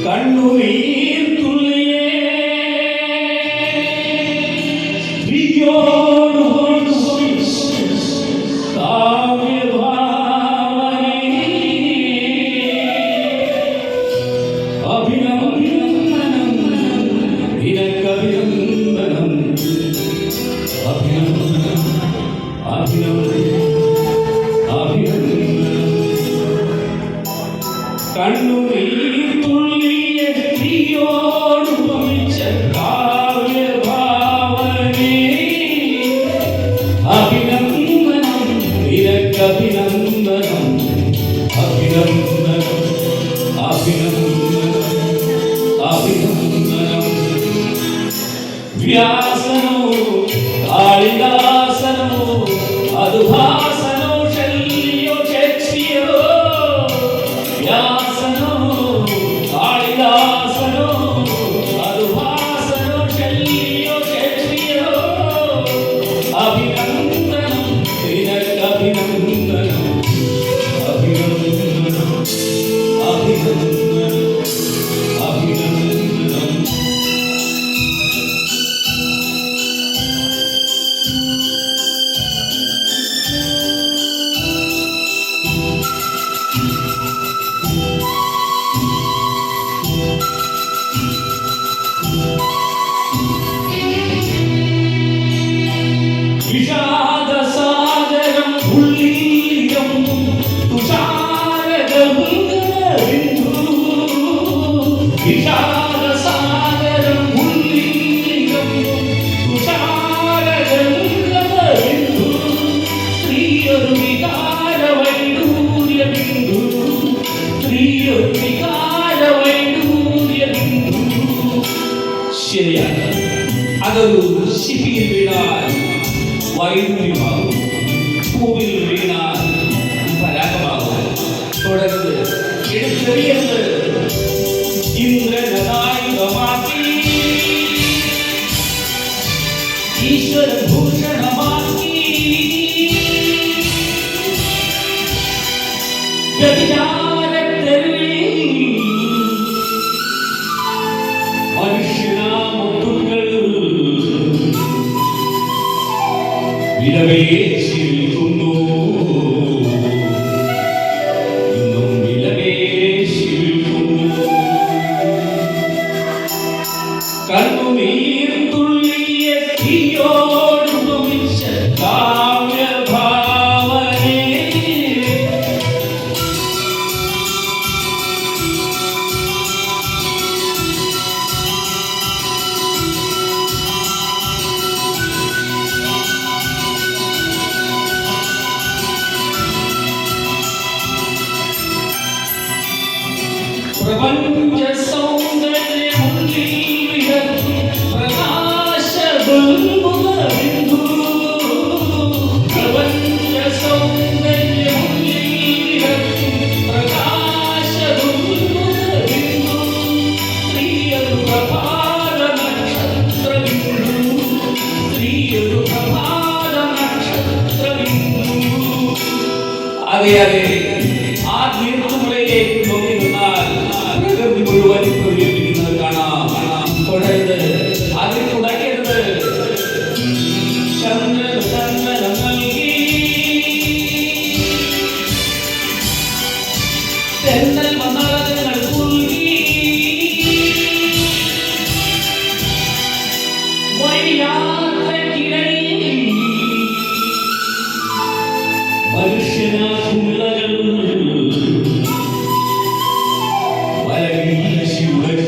കണ്ണുനീർ തുള്ളിയേ വിയോട് കാവ്യഭാവനേ അഭിനന്ദനം നിനക്കഭിനന്ദനം അഭിനന്ദനം അഭിനന്ദനം അഭിനന്ദനം കണ്ണുനീർ അഭിനന്ദനം അഭിനന്ദനം അഭിനന്ദനം അഭിനന്ദനം വ്യാസനോ കാളിദാസനോ മധുഭാസനോ ശല്യോ ഷേക്സ്പിയറോ വ്യാസനോ കാളിദാസനോ മധുഭാസനോ ശല്യോ ഷേക്സ്പിയറോ അഭിനന്ദനം നിനക്കഭിനന്ദനം അഭിനന്ദനം അഭിനന്ദനം അഭിനന്ദനം വിഷാദസാഗരം ഉള്ളിലും തുഷാരഗംഗബിന്ദു വിഷാദസാഗരം ഉള്ളിലും തുഷാരഗംഗബിന്ദു സ്ത്രീയൊരു വികാരവൈഡൂര്യബിന്ദു സ്ത്രീയൊരു വികാരവൈഡൂര്യബിന്ദു ശരിയാണ് അതൊരു ശിപിയിൽ വീണാൽ വൈദ്യുതിമാകും പൂവിൽ വീണാൽ പരാഗമാകും തുടർന്ന് എടുത്തെറിയുന്നത് ഇന്ദ്രനായുധമാക്കി ഈശ്വരഭൂഷണമാക്കി വ്യഭിചാരത്തെരുവിൽ മനുഷ്യനാമുത്തുകൾ വിലവേശി നിൽക്കുന്നു ഇന്നും വിലവേശി നിൽക്കുന്നു കണ്ണുനീർ തുള്ളിയ തീയോടുപമിച്ച കാവ്യഭാവനേ പ്രപഞ്ച സൗന്ദര്യമുള്ളിൽ വിടർന്നു പ്രകാശബിന്ദു പ്രപഞ്ച സൗന്ദര്യമുള്ളിൽ വിടർന്നു പ്രകാശബിന്ദു സ്ത്രീയൊരു പ്രഭാത നക്ഷത്രബിന്ദു സ്ത്രീയൊരു പ്രഭാത നക്ഷത്രബിന്ദു അതെ അതെ ആ ദീർഘമുളയിലേക്ക് നോക്കി നിന്നാൽ പ്രകൃതി മുഴുവൻ പ്രതികരിക്കുന്നത് കാണാം തുടർന്ന് അതിൽ തുടങ്ങരുത് ചന്ദ്രനം നൽകി തെന്നൽ മന്ദാരങ്ങൾ പുൽകി വഴിയാത്രക്കിടയിൽ മനുഷ്യനാകുമിളകൾ വലവീശി ഉടക്കി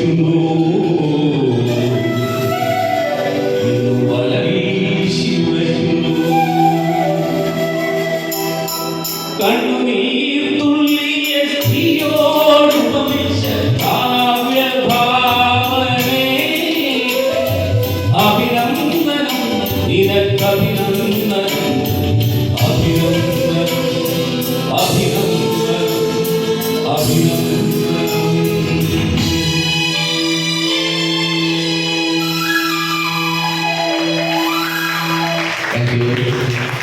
ചെയ്യുന്നു.